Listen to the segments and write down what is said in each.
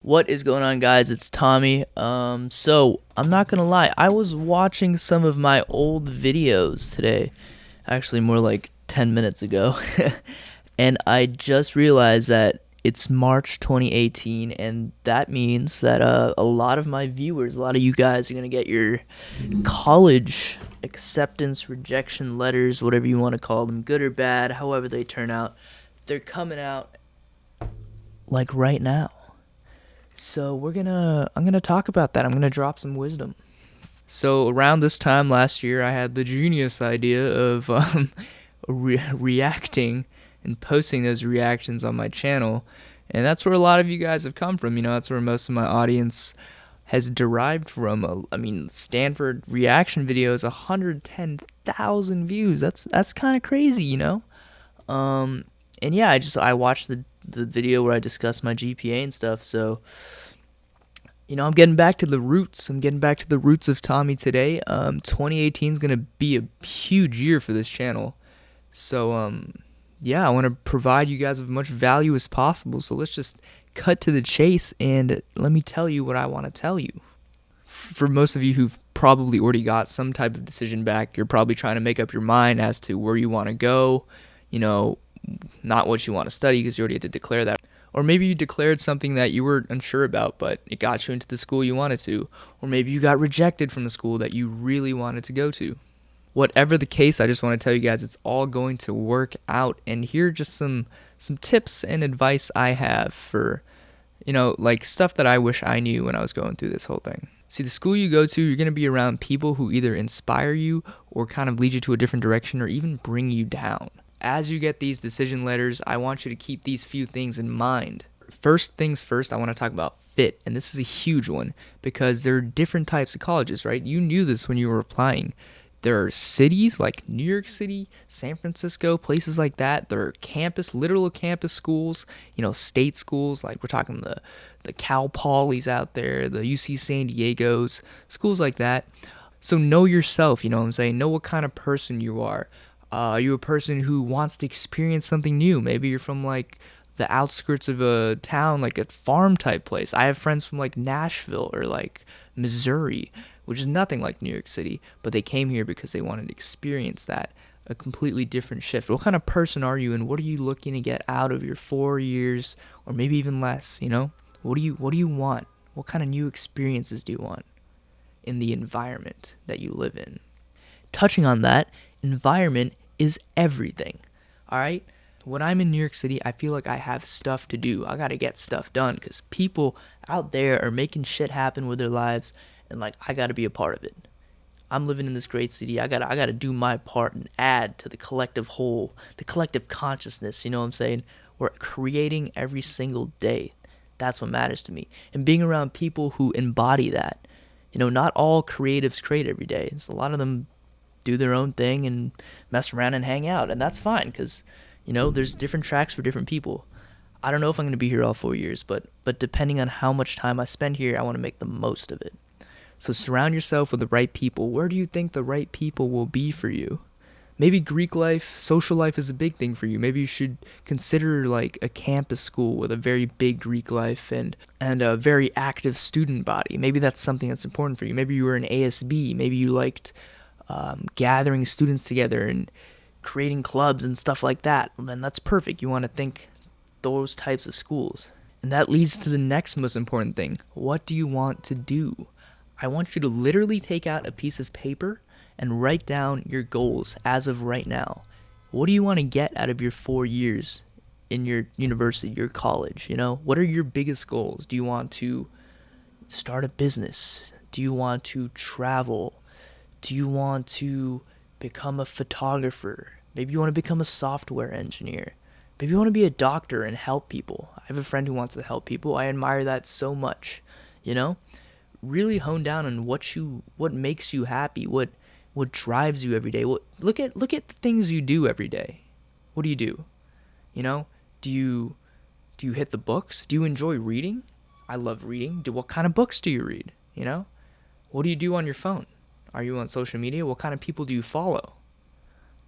What is going on, guys? It's Tommy. So I'm not gonna lie, I was watching some of my old videos today, actually more like 10 minutes ago, and I just realized that it's March 2018, and that means that a lot of my viewers, a lot of you guys are gonna get your college acceptance, rejection letters, whatever you want to call them, good or bad, however they turn out. They're coming out like right now. So I'm gonna talk about that. I'm gonna drop some wisdom. So around this time last year, I had the genius idea of reacting and posting those reactions on my channel, and that's where a lot of you guys have come from. That's where most of my audience has derived from. I mean, Stanford reaction video is 110,000 views. That's kind of crazy. Um, and yeah, I watched the video where I discussed my GPA and stuff. So I'm getting back to the roots. I'm getting back to the roots of Tommy today. 2018 is gonna be a huge year for this channel. So yeah, I want to provide you guys with as much value as possible. So let's just cut to the chase and let me tell you what I want to tell you. For most of you who've probably already got some type of decision back, you're probably trying to make up your mind as to where you want to go. You know, not what you want to study because you already had to declare that. Or maybe you declared something that you were unsure about, but it got you into the school you wanted to. Or maybe you got rejected from the school that you really wanted to go to. Whatever the case, I just want to tell you guys it's all going to work out. And here are just some tips and advice I have for, like stuff that I wish I knew when I was going through this whole thing. See, the school you go to, you're going to be around people who either inspire you or kind of lead you to a different direction or even bring you down. As you get these decision letters, I want you to keep these few things in mind. First things first, I want to talk about fit, and this is a huge one because there are different types of colleges, right? You knew this when you were applying. There are cities like New York City, San Francisco, places like that. There are literal campus schools, state schools, like we're talking the Cal Polys out there, the UC San Diego's, schools like that. So know yourself, you know what I'm saying? Know what kind of person you are. Are you a person who wants to experience something new? Maybe you're from like the outskirts of a town, like a farm type place. I have friends from like Nashville or like Missouri, which is nothing like New York City, but they came here because they wanted to experience that, a completely different shift. What kind of person are you, and what are you looking to get out of your 4 years, or maybe even less? What do you want? What kind of new experiences do you want in the environment that you live in? Touching on that, environment is everything. All right? When I'm in New York City, I feel like I have stuff to do. I got to get stuff done because people out there are making shit happen with their lives, and like I got to be a part of it. I'm living in this great city. I got to do my part and add to the collective whole, the collective consciousness, you know what I'm saying? We're creating every single day. That's what matters to me. And being around people who embody that. Not all creatives create every day. It's a lot of them do their own thing and mess around and hang out, and that's fine because there's different tracks for different people. I don't know if I'm going to be here all 4 years, but depending on how much time I spend here, I want to make the most of it. So surround yourself with the right people. Where do you think the right people will be for you? Maybe Greek life, social life is a big thing for you. Maybe you should consider like a campus school with a very big Greek life and a very active student body. Maybe that's something that's important for you. Maybe you were an ASB. Maybe you liked gathering students together and creating clubs and stuff like that. Well, then that's perfect. You want to think those types of schools. And that leads to the next most important thing. What do you want to do? I want you to literally take out a piece of paper and write down your goals as of right now. What do you want to get out of your 4 years in your university, your college? What are your biggest goals? Do you want to start a business? Do you want to travel? Do you want to become a photographer? Maybe you want to become a software engineer. Maybe you want to be a doctor and help people. I have a friend who wants to help people. I admire that so much. Really hone down on what makes you happy, what drives you every day. Look at the things you do every day. What do you do? Do you hit the books? Do you enjoy reading? I love reading. What kind of books do you read? What do you do on your phone? Are you on social media? What kind of people do you follow?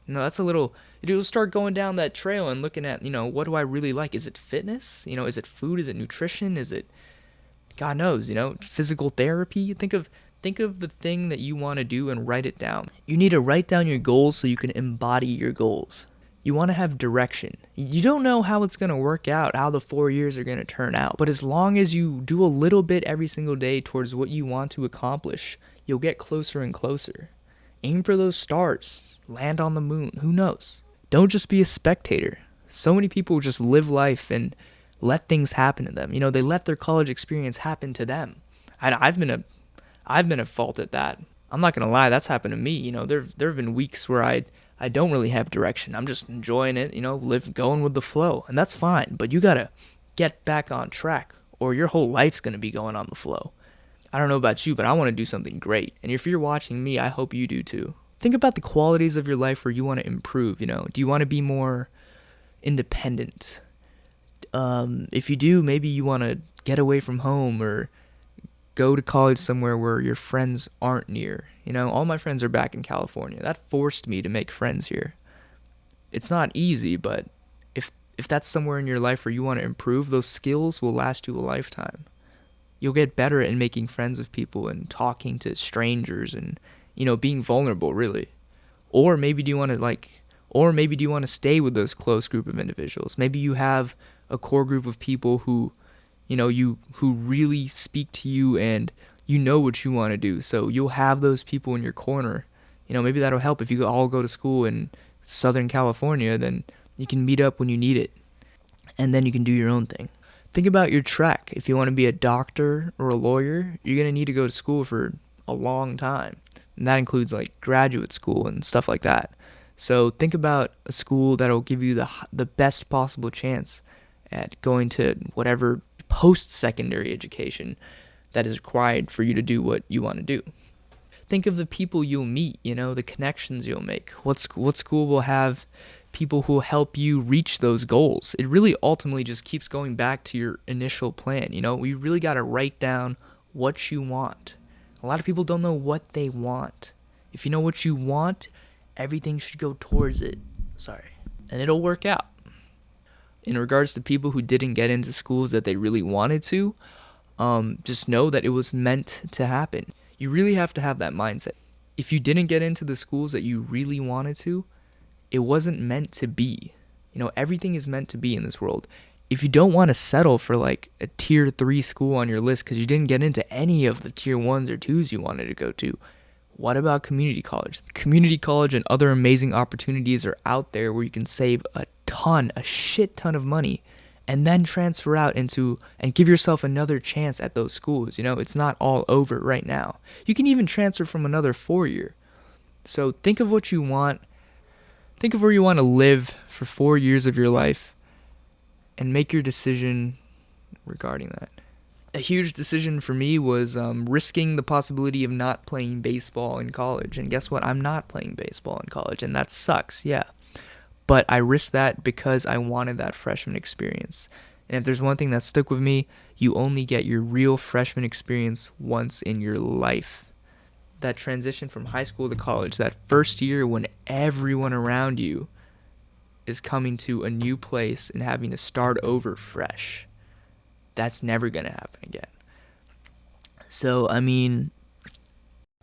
That's a little, you'll start going down that trail and looking at, what do I really like? Is it fitness? Is it food? Is it nutrition? Is it God knows, physical therapy. Think of the thing that you want to do and write it down. You need to write down your goals so you can embody your goals. You want to have direction. You don't know how it's going to work out, how the 4 years are going to turn out. But as long as you do a little bit every single day towards what you want to accomplish, you'll get closer and closer. Aim for those stars. Land on the moon. Who knows? Don't just be a spectator. So many people just live life and let things happen to them. They let their college experience happen to them. And I've been at fault at that. I'm not gonna lie, that's happened to me. There have been weeks where I don't really have direction. I'm just enjoying it, going with the flow, and that's fine. But you gotta get back on track, or your whole life's gonna be going on the flow. I don't know about you, but I want to do something great. And if you're watching me, I hope you do too. Think about the qualities of your life where you want to improve. Do you want to be more independent? If you do, maybe you want to get away from home or go to college somewhere where your friends aren't near. All my friends are back in California. That forced me to make friends here. It's not easy, but if that's somewhere in your life where you want to improve, those skills will last you a lifetime. You'll get better at making friends with people and talking to strangers and, being vulnerable, really. Or maybe do you want to stay with those close group of individuals? Maybe you have a core group of people who who really speak to you and you know what you want to do. So you'll have those people in your corner. Maybe that'll help if you all go to school in Southern California, then you can meet up when you need it. And then you can do your own thing. Think about your track. If you want to be a doctor or a lawyer, you're going to need to go to school for a long time. And that includes like graduate school and stuff like that. So think about a school that'll give you the best possible chance at going to whatever post-secondary education that is required for you to do what you want to do. Think of the people you'll meet, the connections you'll make. What school will have people who will help you reach those goals? It really ultimately just keeps going back to your initial plan. We really got to write down what you want. A lot of people don't know what they want. If you know what you want, everything should go towards it. And it'll work out. In regards to people who didn't get into schools that they really wanted to, just know that it was meant to happen. You really have to have that mindset. If you didn't get into the schools that you really wanted to, it wasn't meant to be. Everything is meant to be in this world. If you don't want to settle for like a tier 3 school on your list because you didn't get into any of the tier 1s or 2s you wanted to go to, what about community college? Community college and other amazing opportunities are out there where you can save a shit ton of money and then transfer out into and give yourself another chance at those schools. It's not all over right now. You can even transfer from another 4-year. So think of what you want. Think of where you want to live for 4 years of your life and make your decision regarding that. A huge decision for me was risking the possibility of not playing baseball in college. And guess what? I'm not playing baseball in college, and that sucks, yeah. But I risked that because I wanted that freshman experience. And if there's one thing that stuck with me, you only get your real freshman experience once in your life. That transition from high school to college, that first year when everyone around you is coming to a new place and having to start over fresh. That's never going to happen again. So,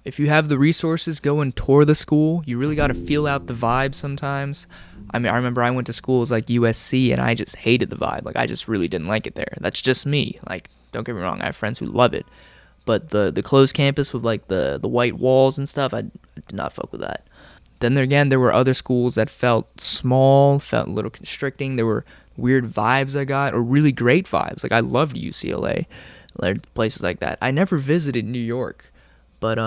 if you have the resources, go and tour the school. You really got to feel out the vibe sometimes. I remember I went to schools like USC and I just hated the vibe. I just really didn't like it there. That's just me. Don't get me wrong, I have friends who love it. But the closed campus with the white walls and stuff, I did not fuck with that. Then again, there were other schools that felt small, felt a little constricting. There were weird vibes I got, or really great vibes. I loved UCLA, places like that. I never visited New York, but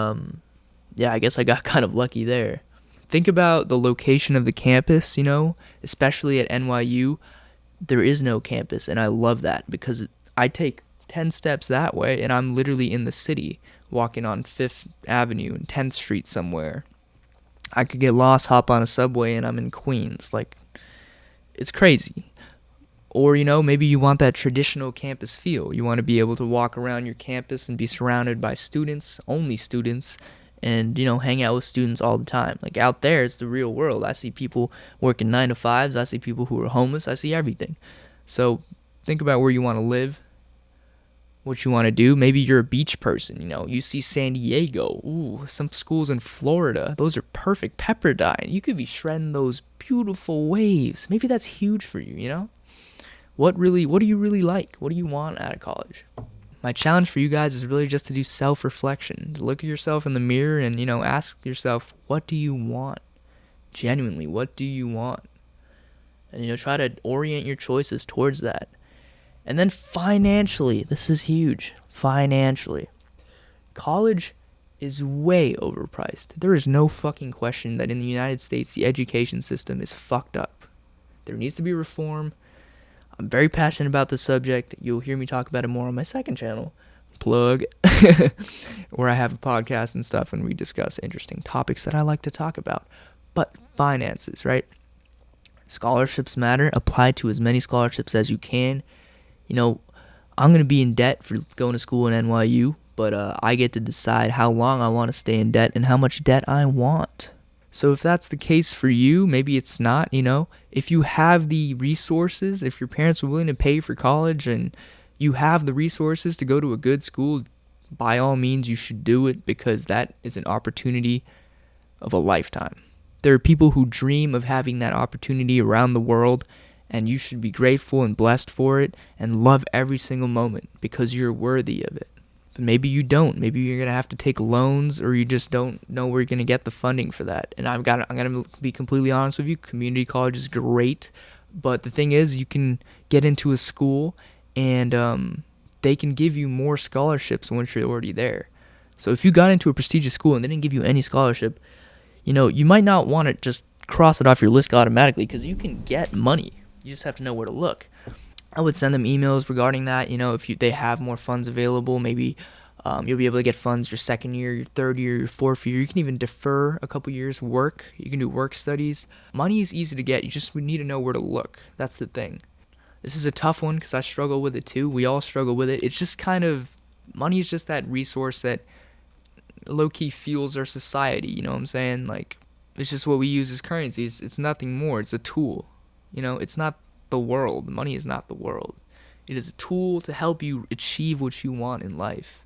yeah, I guess I got kind of lucky there. Think about the location of the campus, especially at NYU. There is no campus, and I love that because I take 10 steps that way, and I'm literally in the city, walking on 5th Avenue and 10th Street somewhere. I could get lost, hop on a subway, and I'm in Queens. It's crazy. Or, maybe you want that traditional campus feel. You want to be able to walk around your campus and be surrounded by students, only students, and, hang out with students all the time. Out there, it's the real world. I see people working 9 to 5s. I see people who are homeless. I see everything. So think about where you want to live. what you want to do. Maybe you're a beach person, you see San Diego, ooh, some schools in Florida, those are perfect, Pepperdine, you could be shredding those beautiful waves. Maybe that's huge for you. What do you really like? What do you want out of college? My challenge for you guys is really just to do self-reflection, to look at yourself in the mirror and, ask yourself, what do you want? Genuinely, what do you want? And, try to orient your choices towards that. And then financially, this is huge. Financially, college is way overpriced. There is no fucking question that in the United States, the education system is fucked up. There needs to be reform. I'm very passionate about this subject. You'll hear me talk about it more on my second channel, plug, where I have a podcast and stuff and we discuss interesting topics that I like to talk about. But finances, right? Scholarships matter. Apply to as many scholarships as you can. I'm going to be in debt for going to school in NYU, but I get to decide how long I want to stay in debt and how much debt I want. So if that's the case for you, maybe it's not, if you have the resources, if your parents are willing to pay for college and you have the resources to go to a good school, by all means, you should do it because that is an opportunity of a lifetime. There are people who dream of having that opportunity around the world, and you should be grateful and blessed for it and love every single moment because you're worthy of it. But maybe you don't. Maybe you're going to have to take loans or you just don't know where you're going to get the funding for that. And I'm going to be completely honest with you. Community college is great. But the thing is, you can get into a school and they can give you more scholarships once you're already there. So if you got into a prestigious school and they didn't give you any scholarship, you might not want to just cross it off your list automatically because you can get money. You just have to know where to look. I would send them emails regarding that. If they have more funds available, maybe you'll be able to get funds your second year, your third year, your fourth year. You can even defer a couple years work. You can do work studies. Money is easy to get. You just need to know where to look. That's the thing. This is a tough one because I struggle with it too. We all struggle with it. It's just money is just that resource that low-key fuels our society. You know what I'm saying? Like, it's just what we use as currency. It's nothing more. It's a tool. It's not the world. Money is not the world. It is a tool to help you achieve what you want in life.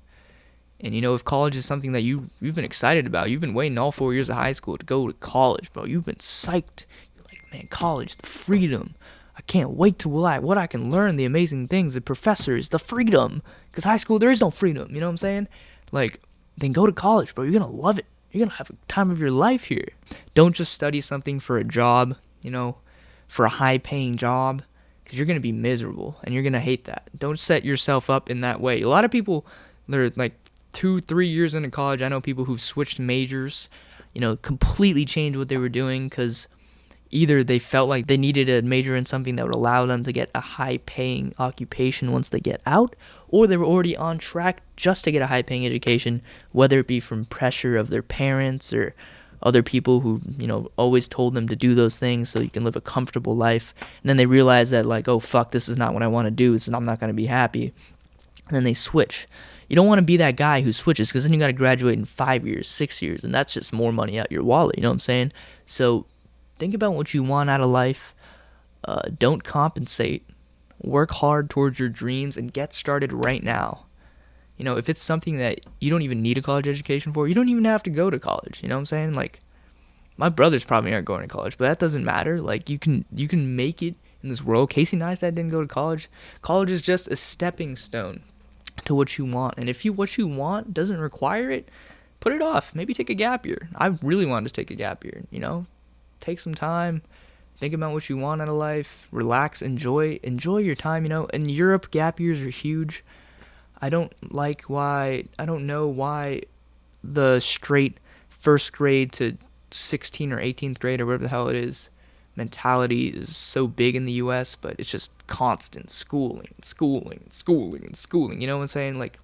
And if college is something that you've been excited about, you've been waiting all 4 years of high school to go to college, bro. You've been psyched. You're like, man, college, the freedom. I can't wait to what I can learn, the amazing things, the professors, the freedom. Because high school, there is no freedom. You know what I'm saying? Like, then go to college, bro. You're gonna love it. You're gonna have a time of your life here. Don't just study something for a job, for a high-paying job, because you're going to be miserable, and you're going to hate that. Don't set yourself up in that way. A lot of people, they're like 2-3 years into college. I know people who've switched majors, completely changed what they were doing because either they felt like they needed a major in something that would allow them to get a high-paying occupation once they get out, or they were already on track just to get a high-paying education, whether it be from pressure of their parents or other people who, always told them to do those things so you can live a comfortable life. And then they realize that, like, oh, fuck, this is not what I want to do. I'm not going to be happy. And then they switch. You don't want to be that guy who switches because then you got to graduate in 5 years, 6 years, and that's just more money out your wallet. You know what I'm saying? So think about what you want out of life. Don't compensate. Work hard towards your dreams and get started right now. If it's something that you don't even need a college education for, you don't even have to go to college. You know what I'm saying? Like, my brothers probably aren't going to college, but that doesn't matter. Like, you can make it in this world. Casey Neistat didn't go to college. College is just a stepping stone to what you want. And if what you want doesn't require it, put it off. Maybe take a gap year. I really wanted to take a gap year, Take some time. Think about what you want out of life. Relax. Enjoy your time, In Europe, gap years are huge. I don't know why the straight first grade to 16 or 18th grade or whatever the hell it is mentality is so big in the US, but it's just constant schooling. You know what I'm saying? Like,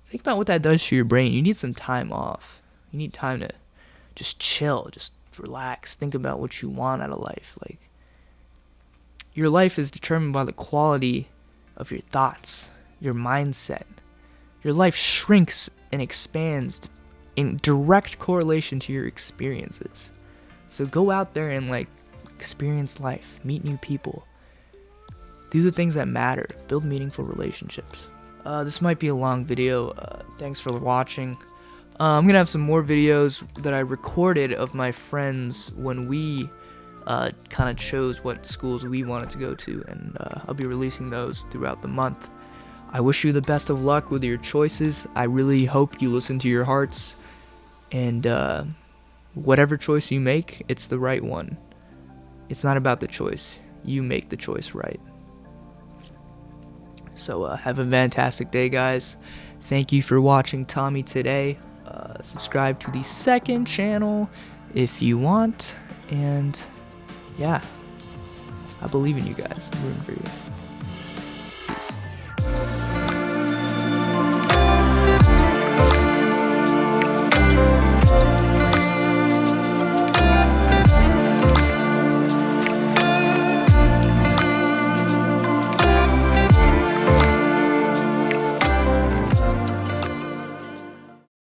think about what that does to your brain. You need some time off. You need time to just chill, just relax, think about what you want out of life. Like, your life is determined by the quality of your thoughts, your mindset. Your life shrinks and expands in direct correlation to your experiences. So go out there and experience life, meet new people, do the things that matter, build meaningful relationships. This might be a long video. Thanks for watching. I'm gonna have some more videos that I recorded of my friends when we kind of chose what schools we wanted to go to, and I'll be releasing those throughout the month. I wish you the best of luck with your choices. I really hope you listen to your hearts, and whatever choice you make, it's the right one. It's not about the choice. You make the choice right. So have a fantastic day, guys. Thank you for watching Tommy today. Subscribe to the second channel if you want. And yeah, I believe in you guys. I'm rooting for you.